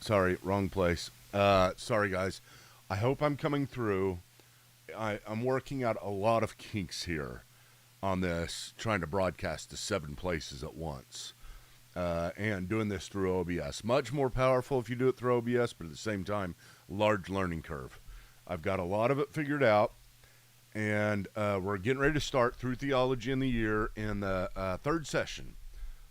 Sorry, wrong place. Sorry, guys. I hope I'm coming through. I'm working out a lot of kinks here on this, trying to broadcast to 7 places at once. And doing this through OBS. Much more powerful if you do it through OBS, but at the same time, large learning curve. I've got a lot of it figured out, and we're getting ready to start through Theology in the Year in the third session.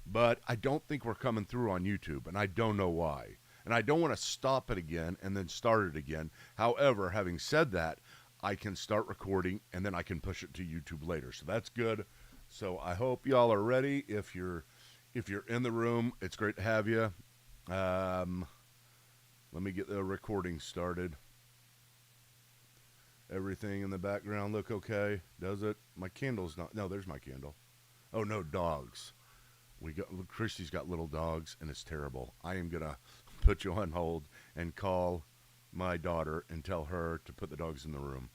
But I don't think we're coming through on YouTube, and I don't know why. And I don't want to stop it again and then start it again. However, having said that, I can start recording and then I can push it to YouTube later. So that's good. So I hope y'all are ready. If you're in the room, it's great to have you. Let me get the recording started. Everything in the background look okay? Does it? My candle's not. No, there's my candle. Oh no, dogs. Christy's got little dogs, and it's terrible. I am gonna put you on hold and call my daughter and tell her to put the dogs in the room.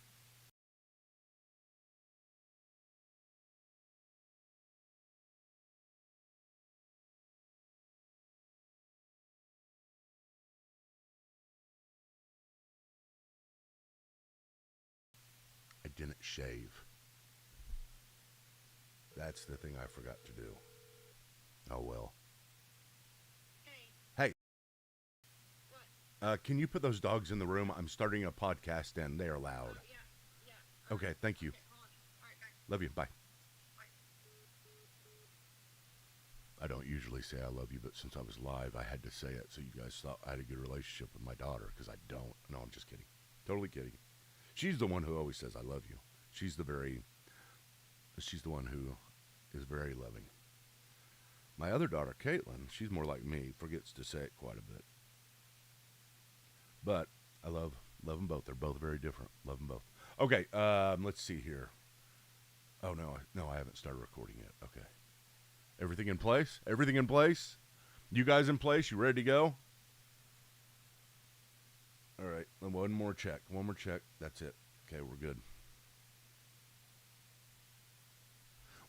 I didn't shave. That's the thing I forgot to do. Oh well. Hey. Can you put those dogs in the room? I'm starting a podcast and they are loud. Okay, thank you. Love you. Bye. I don't usually say I love you, but since I was live, I had to say it so you guys thought I had a good relationship with my daughter, because I don't. No, I'm just kidding. Totally kidding. She's the one who always says I love you. She's the one who is very loving. My other daughter, Caitlin, she's more like me, forgets to say it quite a bit. But I love them both. They're both very different. Love them both. Okay, let's see here. Oh no, I haven't started recording yet. Okay. Everything in place? Everything in place? You guys in place? You ready to go? All right, one more check. That's it. Okay, we're good.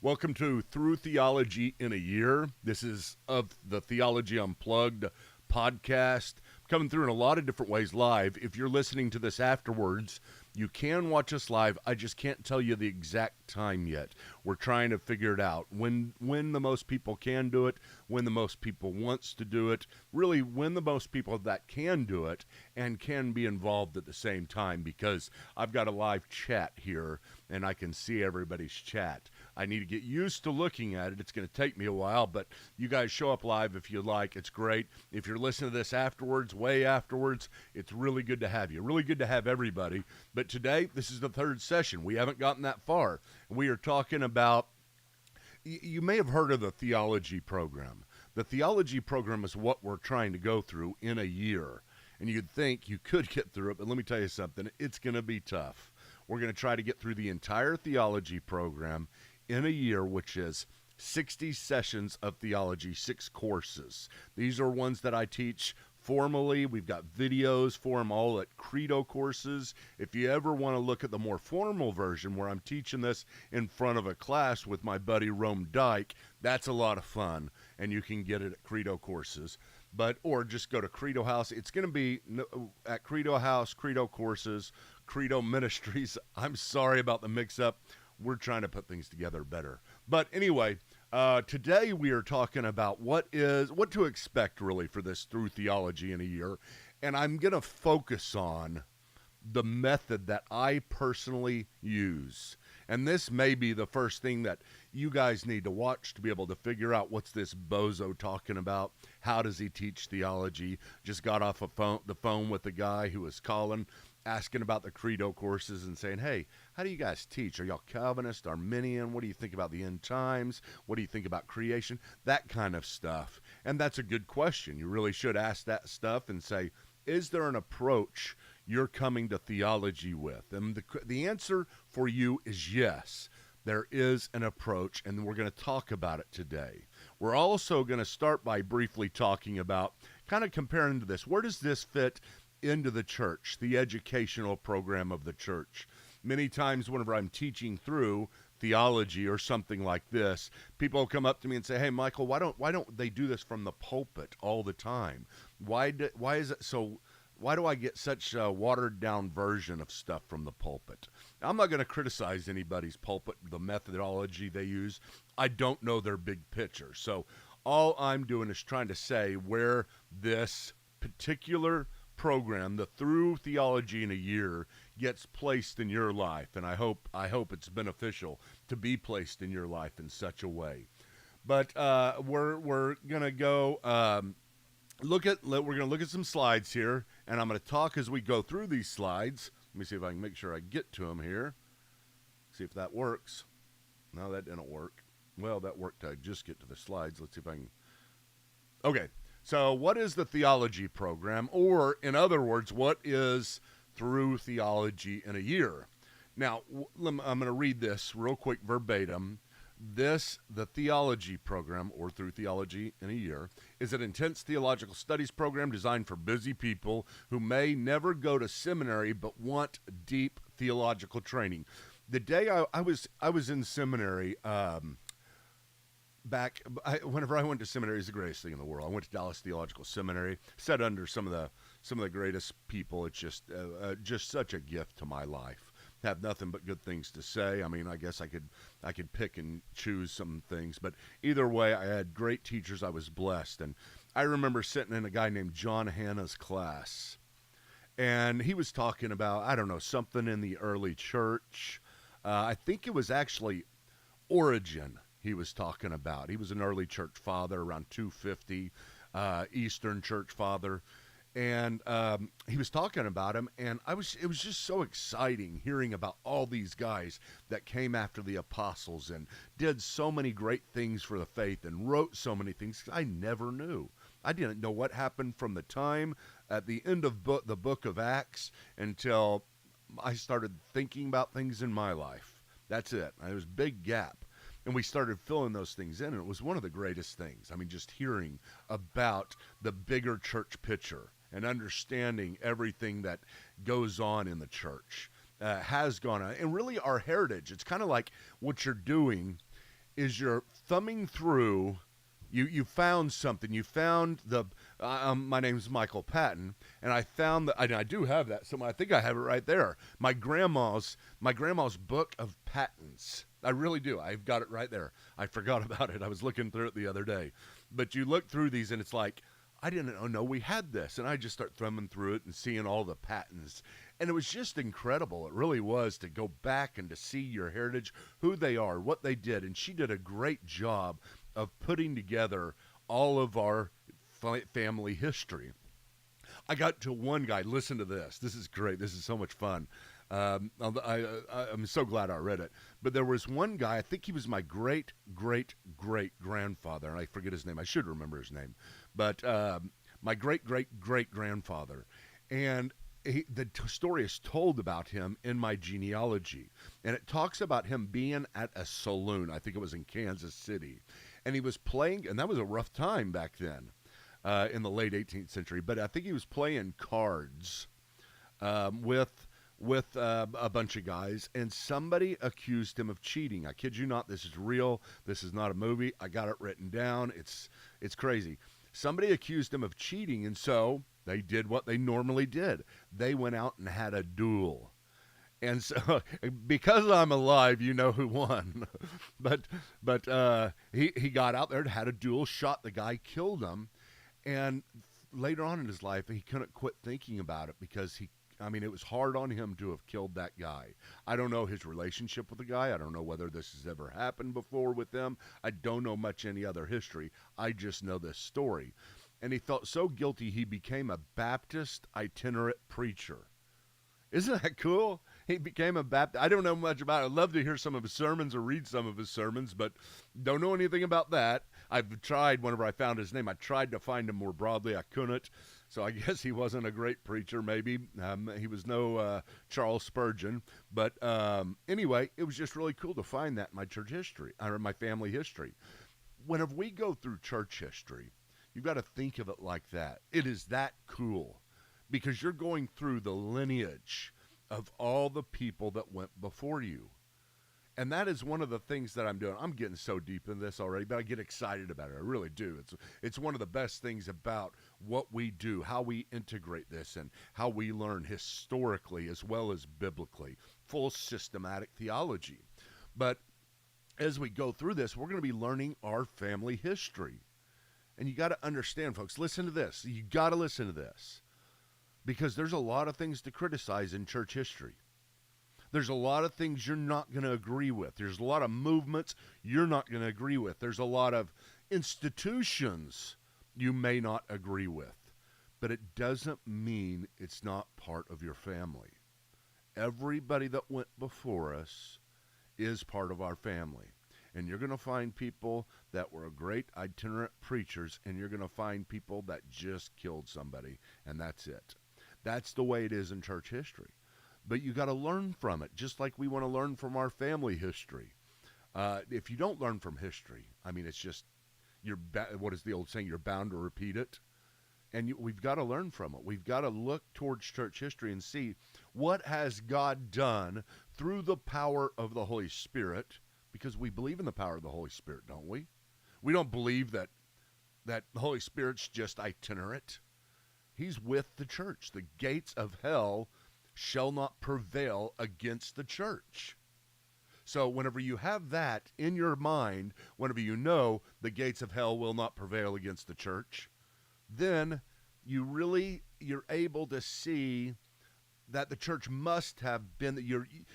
Welcome to Through Theology in a Year. This is of the Theology Unplugged podcast. Coming through in a lot of different ways live. If you're listening to this afterwards, you can watch us live. I just can't tell you the exact time yet. We're trying to figure it out. When the most people can do it, when the most people wants to do it, really when the most people that can do it and can be involved at the same time, because I've got a live chat here and I can see everybody's chat. I need to get used to looking at it. It's going to take me a while, but you guys show up live if you like. It's great. If you're listening to this afterwards, way afterwards, it's really good to have you. Really good to have everybody. But today, this is the third session. We haven't gotten that far. We are talking about, you may have heard of the theology program. The theology program is what we're trying to go through in a year. And you'd think you could get through it, but let me tell you something. It's going to be tough. We're going to try to get through the entire theology program in a year, which is 60 sessions of theology, 6 courses. These are ones that I teach formally. We've got videos for them all at Credo courses. If you ever want to look at the more formal version where I'm teaching this in front of a class with my buddy Rome Dyke, that's a lot of fun, and you can get it at Credo courses. Or just go to Credo House. It's going to be at Credo House, Credo courses, Credo Ministries. I'm sorry about the mix-up. We're trying to put things together better. But anyway, today we are talking about what to expect really for this Through Theology in a Year. And I'm going to focus on the method that I personally use. And this may be the first thing that you guys need to watch to be able to figure out what's this bozo talking about. How does he teach theology? Just got off the phone with the guy who was calling, asking about the Credo courses and saying, hey, how do you guys teach? Are y'all Calvinist, Arminian? What do you think about the end times? What do you think about creation? That kind of stuff. And that's a good question. You really should ask that stuff and say, is there an approach you're coming to theology with? And the answer for you is yes. There is an approach, and we're going to talk about it today. We're also going to start by briefly talking about, kind of comparing to this. Where does this fit into the church, the educational program of the church? Many times whenever I'm teaching through theology or something like this, people come up to me and say, "Hey, Michael, why don't they do this from the pulpit all the time? Why is it so? Why do I get such a watered down version of stuff from the pulpit?" I'm not going to criticize anybody's pulpit, the methodology they use. I don't know their big picture. So all I'm doing is trying to say where this particular program, the Through Theology in a Year, gets placed in your life, and I hope it's beneficial to be placed in your life in such a way. But we're gonna go we're gonna look at some slides here, and I'm gonna talk as we go through these slides. Let me see if I can make sure I get to them here. See if that works. No, that didn't work. Well, that worked to just get to the slides. Let's see if I can. Okay. So what is the theology program? Or, in other words, what is Through Theology in a Year? Now, I'm going to read this real quick verbatim. The theology program, or Through Theology in a Year, is an intense theological studies program designed for busy people who may never go to seminary but want deep theological training. The day I was in seminary, whenever I went to seminary, is the greatest thing in the world. I went to Dallas Theological Seminary, sat under some of the greatest people. It's just such a gift to my life. Have nothing but good things to say. I mean, I guess I could pick and choose some things, but either way, I had great teachers. I was blessed, and I remember sitting in a guy named John Hanna's class, and he was talking about, I don't know, something in the early church. I think it was actually Origen he was talking about. He was an early church father around 250, Eastern church father. And he was talking about him, and it was just so exciting hearing about all these guys that came after the apostles and did so many great things for the faith and wrote so many things I never knew. I didn't know what happened from the time at the end of the book of Acts until I started thinking about things in my life. That's it. There was a big gap. And we started filling those things in, and it was one of the greatest things. I mean, just hearing about the bigger church picture and understanding everything that goes on in the church has gone on. And really our heritage, it's kind of like what you're doing is you're thumbing through. You found something. You found my name's Michael Patton, and I found that I do have that. So I think I have it right there. My grandma's book of Pattons. I really do. I've got it right there. I forgot about it. I was looking through it the other day. But you look through these, and it's like, I didn't know we had this. And I just start thumbing through it and seeing all the patterns. And it was just incredible. It really was, to go back and to see your heritage, who they are, what they did. And she did a great job of putting together all of our family history. I got to one guy. Listen to this. This is great. This is so much fun. I'm so glad I read it. But there was one guy, I think he was my great-great-great-grandfather, and I forget his name. I should remember his name. But my great-great-great-grandfather. And the story is told about him in my genealogy. And it talks about him being at a saloon. I think it was in Kansas City. And he was playing, and that was a rough time back then in the late 18th century. But I think he was playing cards with a bunch of guys, and somebody accused him of cheating. I kid you not, this is real. This is not a movie. I got it written down. It's crazy. Somebody accused him of cheating, and so they did what they normally did. They went out and had a duel. And so, because I'm alive, you know who won. but he got out there and had a duel, shot the guy, killed him, and later on in his life, he couldn't quit thinking about it because it was hard on him to have killed that guy. I don't know his relationship with the guy. I don't know whether this has ever happened before with them. I don't know much any other history. I just know this story. And he felt so guilty, he became a Baptist itinerant preacher. Isn't that cool? He became a Baptist. I don't know much about it. I'd love to hear some of his sermons or read some of his sermons, but don't know anything about that. I've tried, whenever I found his name, I tried to find him more broadly. I couldn't. So I guess he wasn't a great preacher, maybe. He was no Charles Spurgeon. But anyway, it was just really cool to find that in my church history, or my family history. Whenever we go through church history, you've got to think of it like that. It is that cool because you're going through the lineage of all the people that went before you. And that is one of the things that I'm doing. I'm getting so deep in this already, but I get excited about it. I really do. It's one of the best things about what we do, how we integrate this, and how we learn historically as well as biblically, full systematic theology. But as we go through this, we're going to be learning our family history. And you got to understand, folks, listen to this. You got to listen to this. Because there's a lot of things to criticize in church history. There's a lot of things you're not going to agree with. There's a lot of movements you're not going to agree with. There's a lot of institutions you may not agree with. But it doesn't mean it's not part of your family. Everybody that went before us is part of our family. And you're going to find people that were great itinerant preachers, and you're going to find people that just killed somebody, and that's it. That's the way it is in church history. But you got to learn from it, just like we want to learn from our family history. If you don't learn from history, I mean, it's just, what is the old saying? You're bound to repeat it. And we've got to learn from it. We've got to look towards church history and see what has God done through the power of the Holy Spirit, because we believe in the power of the Holy Spirit, don't we? We don't believe that the Holy Spirit's just itinerant. He's with the church. The gates of hell shall not prevail against the church. So whenever you have that in your mind, whenever you know the gates of hell will not prevail against the church, then you're able to see that the church must have been,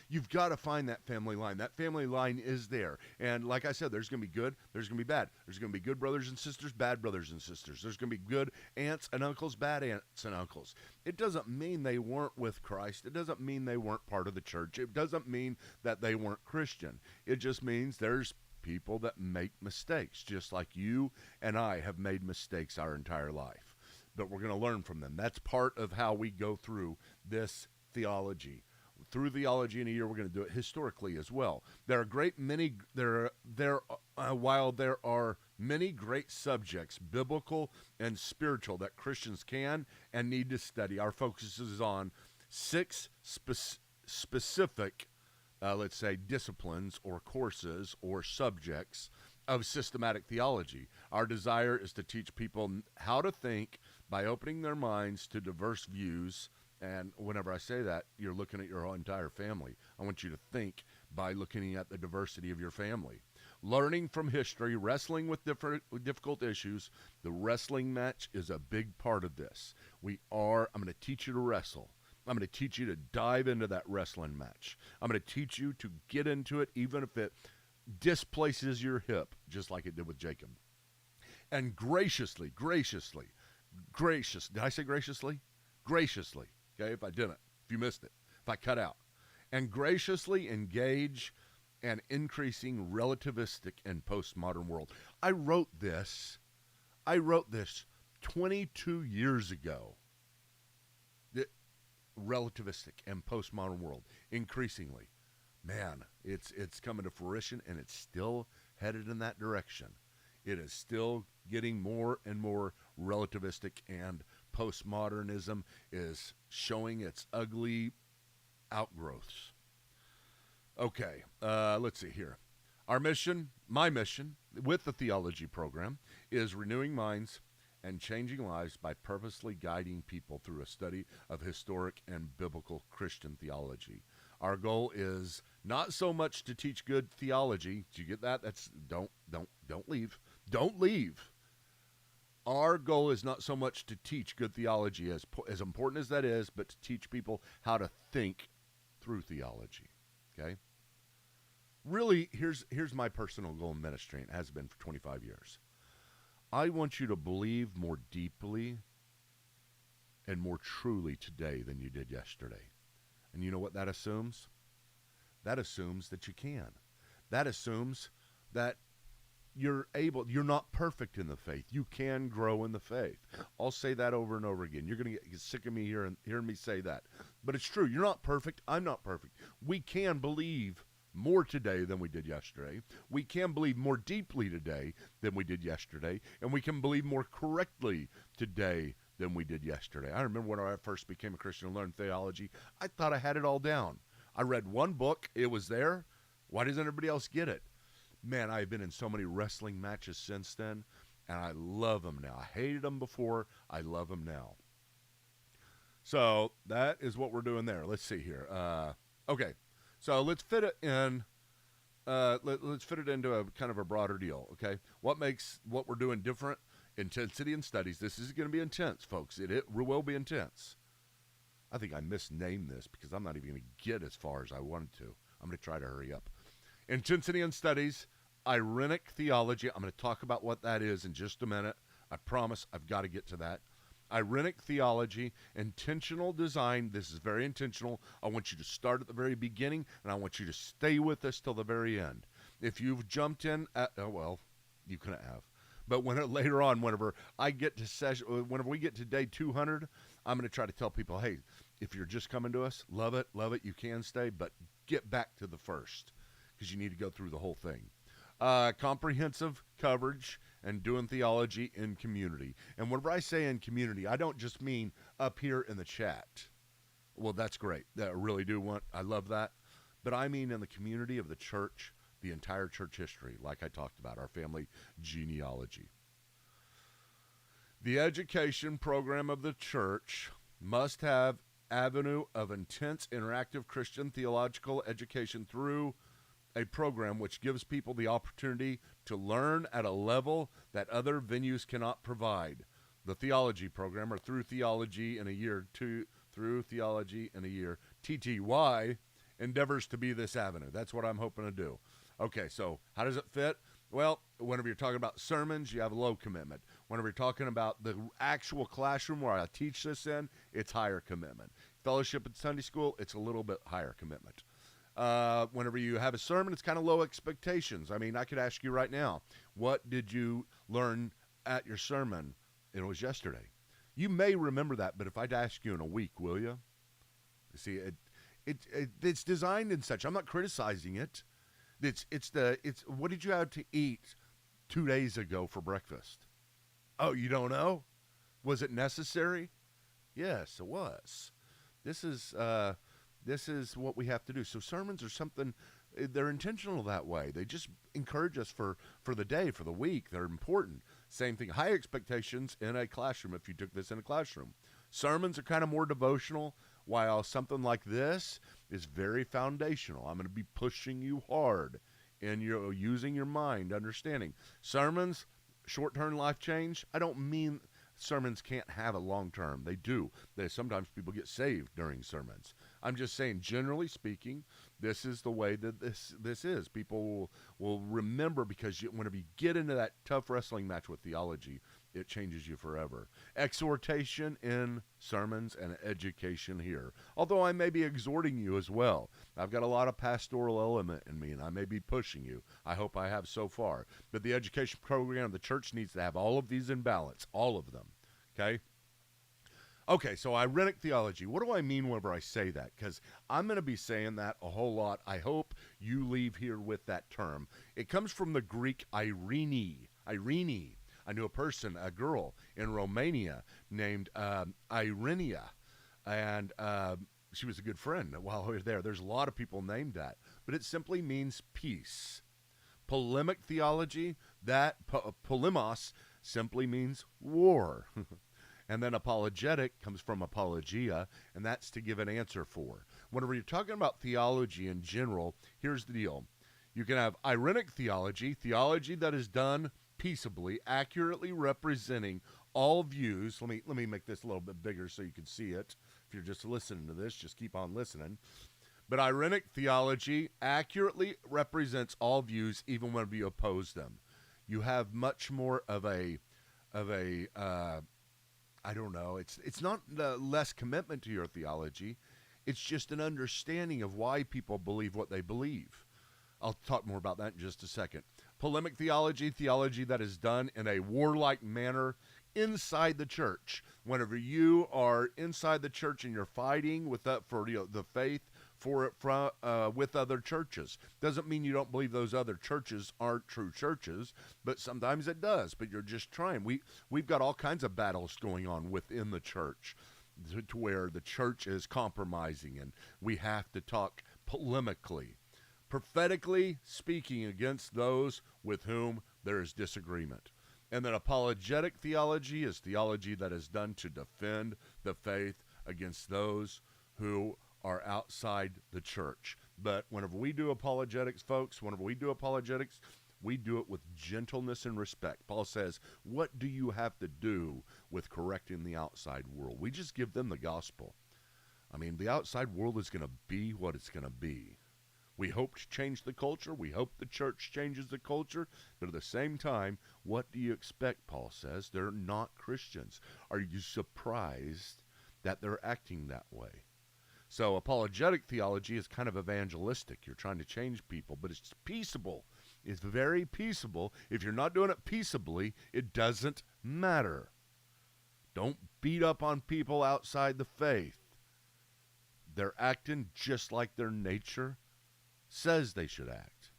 you've got to find that family line. That family line is there. And like I said, there's going to be good, there's going to be bad. There's going to be good brothers and sisters, bad brothers and sisters. There's going to be good aunts and uncles, bad aunts and uncles. It doesn't mean they weren't with Christ. It doesn't mean they weren't part of the church. It doesn't mean that they weren't Christian. It just means there's people that make mistakes, just like you and I have made mistakes our entire life. But we're going to learn from them. That's part of how we go through this theology. Through Theology in a Year, we're going to do it historically as well. While there are many great subjects, biblical and spiritual, that Christians can and need to study, our focus is on 6 specific, let's say, disciplines or courses or subjects of systematic theology. Our desire is to teach people how to think by opening their minds to diverse views. And whenever I say that, you're looking at your whole entire family. I want you to think by looking at the diversity of your family. Learning from history, wrestling with difficult issues. The wrestling match is a big part of this. I'm going to teach you to wrestle. I'm going to teach you to dive into that wrestling match. I'm going to teach you to get into it even if it displaces your hip, just like it did with Jacob. And graciously, did I say graciously? Graciously, okay, if I didn't, if you missed it, if I cut out. And graciously engage an increasing relativistic and postmodern world. I wrote this 22 years ago. The relativistic and postmodern world, increasingly. Man, it's coming to fruition, and it's still headed in that direction. It is still getting more and more relativistic, and postmodernism is showing its ugly outgrowths. Okay, let's see here. My mission with the theology program is renewing minds and changing lives by purposely guiding people through a study of historic and biblical Christian theology. Our goal is not so much to teach good theology. Do you get that? Don't leave. Don't leave. Our goal is not so much to teach good theology, as important as that is, but to teach people how to think through theology. Okay? Really, here's my personal goal in ministry, and it has been for 25 years. I want you to believe more deeply and more truly today than you did yesterday. And you know what that assumes? That assumes that you can. That assumes that you're not perfect in the faith. You can grow in the faith. I'll say that over and over again. You're going to get sick of me hearing me say that. But it's true. You're not perfect. I'm not perfect. We can believe more today than we did yesterday. We can believe more deeply today than we did yesterday. And we can believe more correctly today than we did yesterday. I remember when I first became a Christian and learned theology, I thought I had it all down. I read one book. It was there. Why doesn't everybody else get it? Man, I've been in so many wrestling matches since then, and I love them now. I hated them before. I love them now. So that is what we're doing there. Let's see here. Okay, so let's fit it in. Let's fit it into a kind of a broader deal. Okay, what makes what we're doing different? Intensity in studies. This is going to be intense, folks. It will be intense. I think I misnamed this because I'm not even going to get as far as I wanted to. I'm going to try to hurry up. Intensity in studies, Irenic theology. I'm going to talk about what that is in just a minute. I promise I've got to get to that. Irenic theology, intentional design. This is very intentional. I want you to start at the very beginning, and I want you to stay with us till the very end. If you've jumped in, well, you couldn't have. But later on, whenever we get to day 200, I'm going to try to tell people, hey, if you're just coming to us, love it, you can stay, but get back to the first because you need to go through the whole thing. Comprehensive coverage and doing theology in community. And whenever I say in community, I don't just mean up here in the chat. Well, that's great. I really do I love that. But I mean in the community of the church, the entire church history, like I talked about, our family genealogy. The education program of the church must have avenue of intense interactive Christian theological education through a program which gives people the opportunity to learn at a level that other venues cannot provide. The theology program, or Through Theology in a Year, Through Theology in a Year, TTY, endeavors to be this avenue. That's what I'm hoping to do. Okay, so how does it fit? Well, whenever you're talking about sermons, you have low commitment. Whenever you're talking about the actual classroom where I teach this in, it's higher commitment. Fellowship at Sunday school, it's a little bit higher commitment. Whenever you have a sermon, it's kind of low expectations. I mean, I could ask you right now, what did you learn at your sermon? It was yesterday. You may remember that, but if I'd ask you in a week, will you? See, it's designed in such. I'm not criticizing it. It's what did you have to eat 2 days ago for breakfast? Oh, you don't know? Was it necessary? Yes, it was. This is what we have to do. So sermons are something, they're intentional that way. They just encourage us for the day, for the week. They're important. Same thing, high expectations in a classroom if you took this in a classroom. Sermons are kind of more devotional, while something like this is very foundational. I'm going to be pushing you hard in your using your mind, understanding. Sermons, short-term life change, I don't mean sermons can't have a long-term. They do. Sometimes people get saved during sermons. I'm just saying, generally speaking, this is the way that this is. People will remember because whenever you get into that tough wrestling match with theology, it changes you forever. Exhortation in sermons and education here. Although I may be exhorting you as well. I've got a lot of pastoral element in me, and I may be pushing you. I hope I have so far. But the education program of the church needs to have all of these in balance. All of them. Okay? Okay, so Irenic theology. What do I mean whenever I say that? Because I'm going to be saying that a whole lot. I hope you leave here with that term. It comes from the Greek Irene. I knew a girl in Romania named Irenia, and she was a good friend while we were there. There's a lot of people named that, but it simply means peace. Polemic theology, polemos simply means war. And then apologetic comes from apologia, and that's to give an answer for. Whenever you're talking about theology in general, here's the deal. You can have Irenic theology that is done peaceably, accurately representing all views. Let me make this a little bit bigger so you can see it. If you're just listening to this, just keep on listening. But Irenic theology accurately represents all views, even when you oppose them. You have much more of a I don't know. It's not less commitment to your theology. It's just an understanding of why people believe what they believe. I'll talk more about that in just a second. Polemic theology that is done in a warlike manner inside the church. Whenever you are inside the church and you're fighting with that for the faith with other churches, doesn't mean you don't believe those other churches aren't true churches, but sometimes it does. But you're just trying. We've got all kinds of battles going on within the church to where the church is compromising, and we have to talk polemically. prophetically speaking against those with whom there is disagreement. And then apologetic theology is theology that is done to defend the faith against those who are outside the church. But whenever we do apologetics, folks, we do it with gentleness and respect. Paul says, what do you have to do with correcting the outside world? We just give them the gospel. I mean, the outside world is going to be what it's going to be. We hope to change the culture. We hope the church changes the culture. But at the same time, what do you expect, Paul says? They're not Christians. Are you surprised that they're acting that way? So apologetic theology is kind of evangelistic. You're trying to change people, but it's peaceable. It's very peaceable. If you're not doing it peaceably, it doesn't matter. Don't beat up on people outside the faith. They're acting just like their nature says they should act.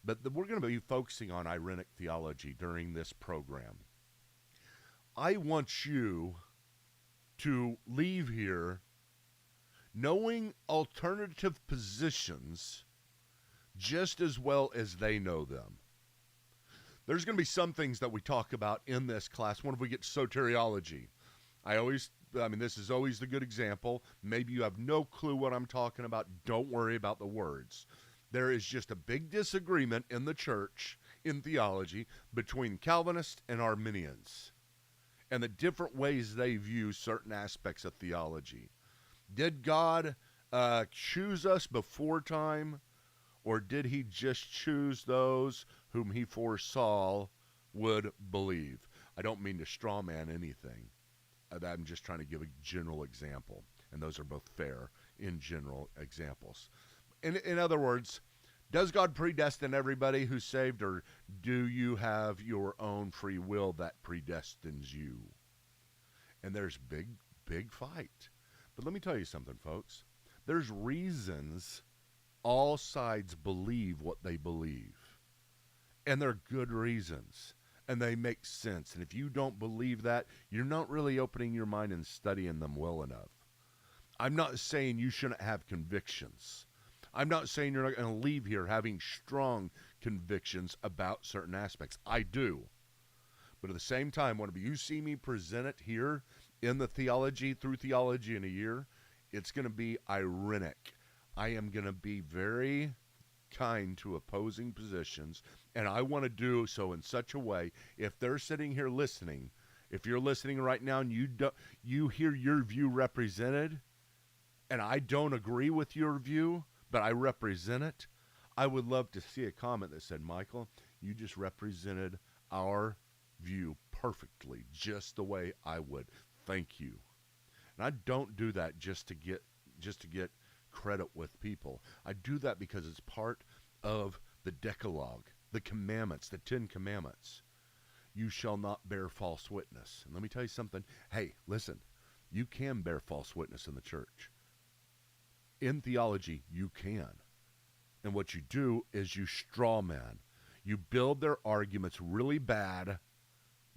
But we're going to be focusing on Irenic theology during this program. I want you to leave here knowing alternative positions just as well as they know them. There's going to be some things that we talk about in this class. When we get to soteriology, this is always the good example. Maybe you have no clue what I'm talking about. Don't worry about the words. There is just a big disagreement in the church, in theology, between Calvinists and Arminians, and the different ways they view certain aspects of theology. Did God choose us before time, or did he just choose those whom he foresaw would believe? I don't mean to straw man anything. I'm just trying to give a general example, and those are both fair in general examples. In other words, does God predestine everybody who's saved, or do you have your own free will that predestines you? And there's big fight. But let me tell you something, folks. There's reasons all sides believe what they believe. And they're good reasons. And they make sense. And if you don't believe that, you're not really opening your mind and studying them well enough. I'm not saying you shouldn't have convictions. I'm not saying you're not going to leave here having strong convictions about certain aspects. I do. But at the same time, whenever you see me present it here in the Theology in a Year, it's going to be Irenic. I am going to be very kind to opposing positions, and I want to do so in such a way, if they're sitting here listening, if you're listening right now and you hear your view represented, and I don't agree with your view, but I represent it, I would love to see a comment that said, Michael, you just represented our view perfectly, just the way I would. Thank you. And I don't do that just to get credit with people. I do that because it's part of the Decalogue, the commandments, the 10 commandments. You shall not bear false witness. And let me tell you something. Hey, listen, you can bear false witness in the church. In theology, you can. And what you do is you straw man. You build their arguments really bad,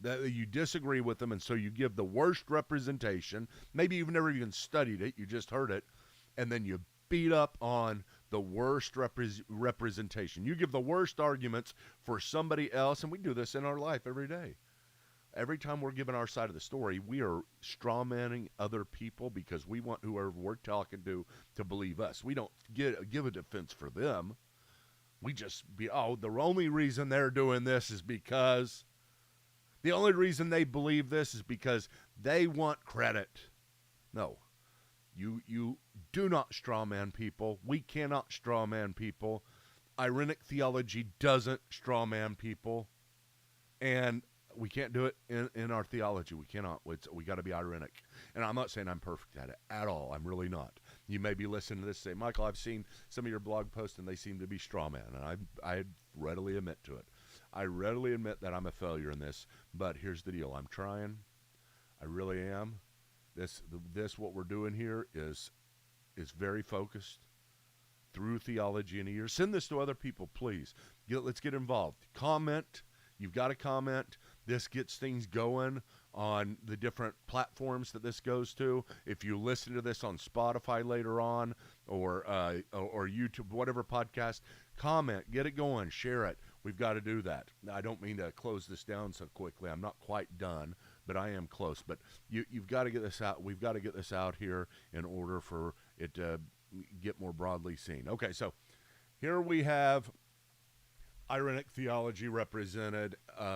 that you disagree with them, and so you give the worst representation. Maybe you've never even studied it, you just heard it, and then you beat up on the worst representation. You give the worst arguments for somebody else, and we do this in our life every day. Every time we're giving our side of the story, we are strawmanning other people because we want whoever we're talking to believe us. We don't give a defense for them. We just the only reason they're doing this is because, the only reason they believe this is because they want credit. No. You do not strawman people. We cannot strawman people. Irenic theology doesn't strawman people. And we can't do it in our theology. We cannot. We got to be Irenic. And I'm not saying I'm perfect at it at all. I'm really not. You may be listening to this and say, Michael, I've seen some of your blog posts and they seem to be strawman. And I readily admit to it. I readily admit that I'm a failure in this. But here's the deal. I'm trying. I really am. This what we're doing here is very focused through Theology in a Year. Send this to other people, please. Let's get involved. Comment. You've got to comment. This gets things going on the different platforms that this goes to. If you listen to this on Spotify later on, or YouTube, whatever podcast. Comment, get it going, share it. We've got to do that. I don't mean to close this down so quickly. I'm not quite done, but I am close. But you've got to get this out. We've got to get this out here in order for it to get more broadly seen. Okay, so here we have Irenic theology represented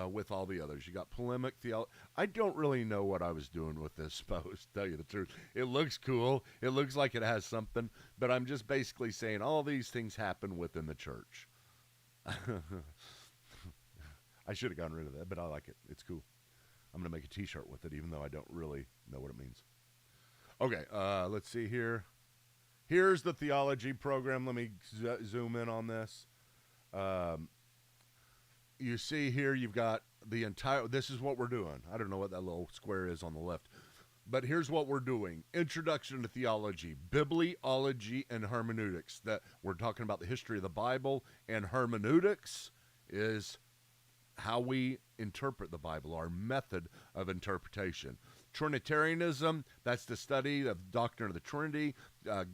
with all the others. You got polemic theology. I don't really know what I was doing with this post, tell you the truth. It looks cool. It looks like it has something, but I'm just basically saying all these things happen within the church. I should have gotten rid of that, but I like it. It's cool. I'm going to make a t-shirt with it, even though I don't really know what it means. Okay, let's see here. Here's the theology program. Let me zoom in on this. You see here, you've got the entire, this is what we're doing. I don't know what that little square is on the left, but here's what we're doing. Introduction to Theology, Bibliology, and Hermeneutics. That we're talking about the history of the Bible, and hermeneutics is how we interpret the Bible, our method of interpretation. Trinitarianism, that's the study of doctrine of the Trinity,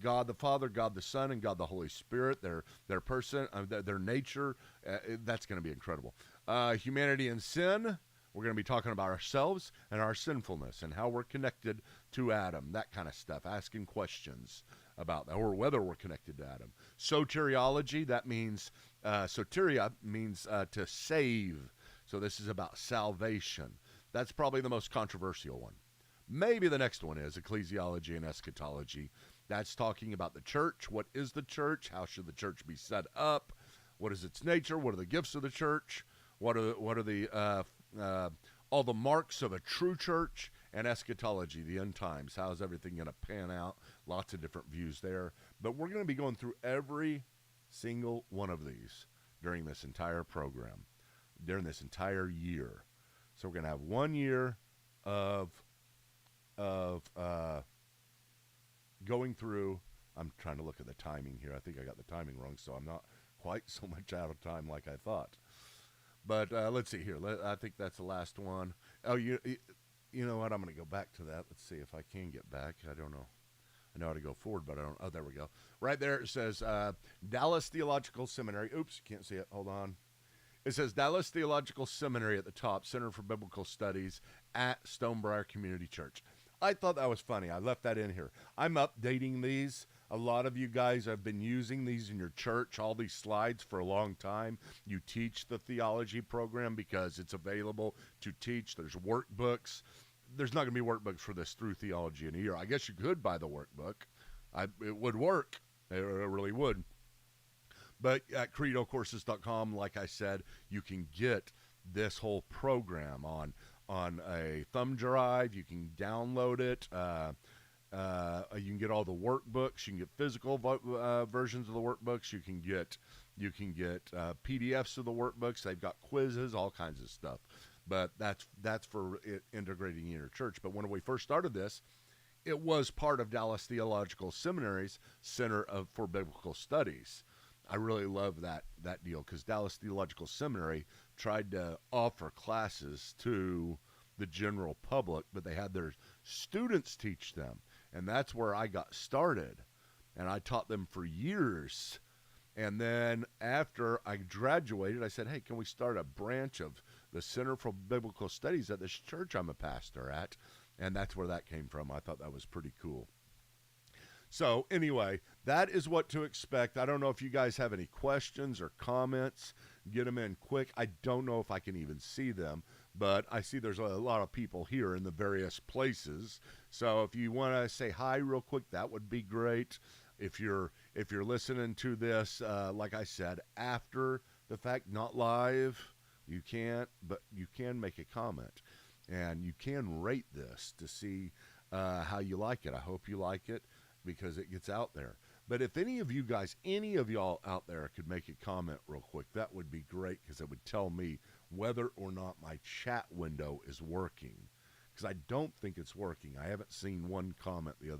God the Father, God the Son, and God the Holy Spirit, their person, their nature. That's going to be incredible. Humanity and sin, we're going to be talking about ourselves and our sinfulness and how we're connected to Adam, that kind of stuff, asking questions about that, or whether we're connected to Adam. Soteriology, that means, soteria means to save. So this is about salvation. That's probably the most controversial one. Maybe the next one is ecclesiology and eschatology. That's talking about the church. What is the church? How should the church be set up? What is its nature? What are the gifts of the church? What are the all the marks of a true church? And eschatology, the end times. How is everything going to pan out? Lots of different views there. But we're going to be going through every single one of these during this entire program, during this entire year. So we're going to have 1 year of going through. I'm trying to look at the timing here. I think I got the timing wrong, so I'm not quite so much out of time like I thought. But let's see here. I think that's the last one. Oh, you know what? I'm going to go back to that. Let's see if I can get back. I don't know. I know how to go forward, but I don't. Oh, there we go. Right there it says Dallas Theological Seminary. Oops, can't see it. Hold on. It says Dallas Theological Seminary at the top, Center for Biblical Studies at Stonebriar Community Church. I thought that was funny. I left that in here. I'm updating these. A lot of you guys have been using these in your church, all these slides for a long time. You teach the theology program because it's available to teach. There's workbooks. There's not going to be workbooks for this through theology in a year. I guess you could buy the workbook. It would work. It really would. But at credocourses.com, like I said, you can get this whole program on a thumb drive. You can download it. You can get all the workbooks. You can get physical versions of the workbooks. You can get PDFs of the workbooks. They've got quizzes, all kinds of stuff. But that's for integrating in your church. But when we first started this, it was part of Dallas Theological Seminary's Center for Biblical Studies. I really love that deal because Dallas Theological Seminary tried to offer classes to the general public, but they had their students teach them. And that's where I got started. And I taught them for years. And then after I graduated, I said, hey, can we start a branch of the Center for Biblical Studies at this church I'm a pastor at? And that's where that came from. I thought that was pretty cool. So anyway, that is what to expect. I don't know if you guys have any questions or comments. Get them in quick. I don't know if I can even see them, but I see there's a lot of people here in the various places. So if you want to say hi real quick, that would be great. If you're listening to this, like I said, after the fact, not live, you can't, but you can make a comment. And you can rate this to see how you like it. I hope you like it, because it gets out there. But if any of y'all out there could make a comment real quick, that would be great, because it would tell me whether or not my chat window is working. Because I don't think it's working. I haven't seen one comment the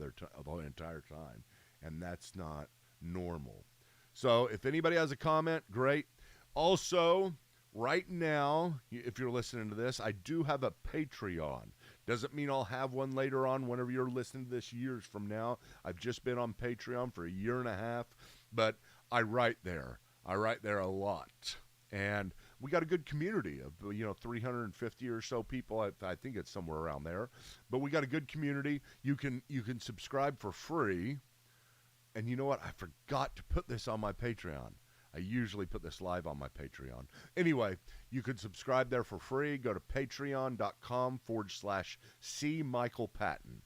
entire time, and that's not normal. So if anybody has a comment, great. Also, right now, if you're listening to this, I do have a Patreon. Doesn't mean I'll have one later on whenever you're listening to this years from now. I've just been on Patreon for a year and a half, but I write there. I write there a lot. And we got a good community of 350 or so people. I think it's somewhere around there. But we got a good community. You can subscribe for free. And you know what? I forgot to put this on my Patreon. I usually put this live on my Patreon. Anyway, you can subscribe there for free. Go to patreon.com/C Michael Patton.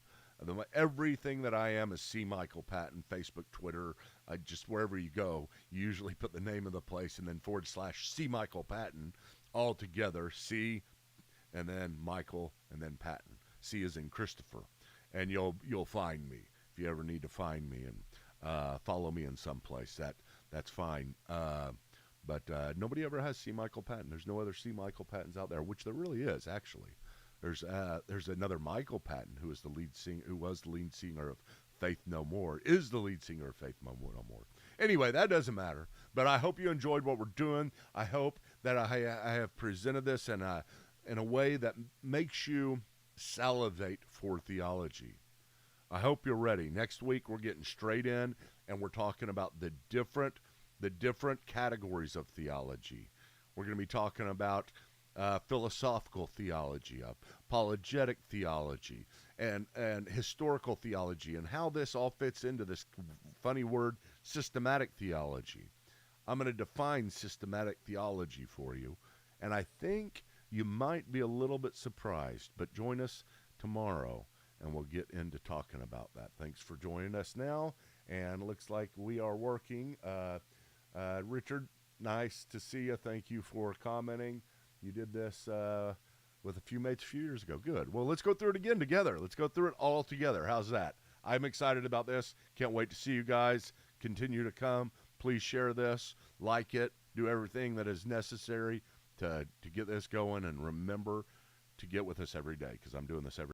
Everything that I am is C Michael Patton, Facebook, Twitter, just wherever you go, you usually put the name of the place and then /C Michael Patton all together. C and then Michael and then Patton. C is in Christopher. And you'll find me if you ever need to find me and follow me in some place. That's fine. But nobody ever has C Michael Patton. There's no other C Michael Pattons out there, which there really is actually. There's another Michael Patton who was the lead singer of Faith No More, is the lead singer of Faith No More. Anyway, that doesn't matter. But I hope you enjoyed what we're doing. I hope that I have presented this in a way that makes you salivate for theology. I hope you're ready. Next week we're getting straight in, and we're talking about the different categories of theology. We're going to be talking about philosophical theology, apologetic theology, and historical theology, and how this all fits into this funny word, systematic theology. I'm going to define systematic theology for you, and I think you might be a little bit surprised, but join us tomorrow, and we'll get into talking about that. Thanks for joining us now, and looks like we are working. Richard, nice to see you. Thank you for commenting. You did this with a few mates a few years ago. Good. Well, let's go through it again together. Let's go through it all together. How's that? I'm excited about this. Can't wait to see you guys. Continue to come. Please share this, like it, do everything that is necessary to get this going, and remember to get with us every day, because I'm doing this every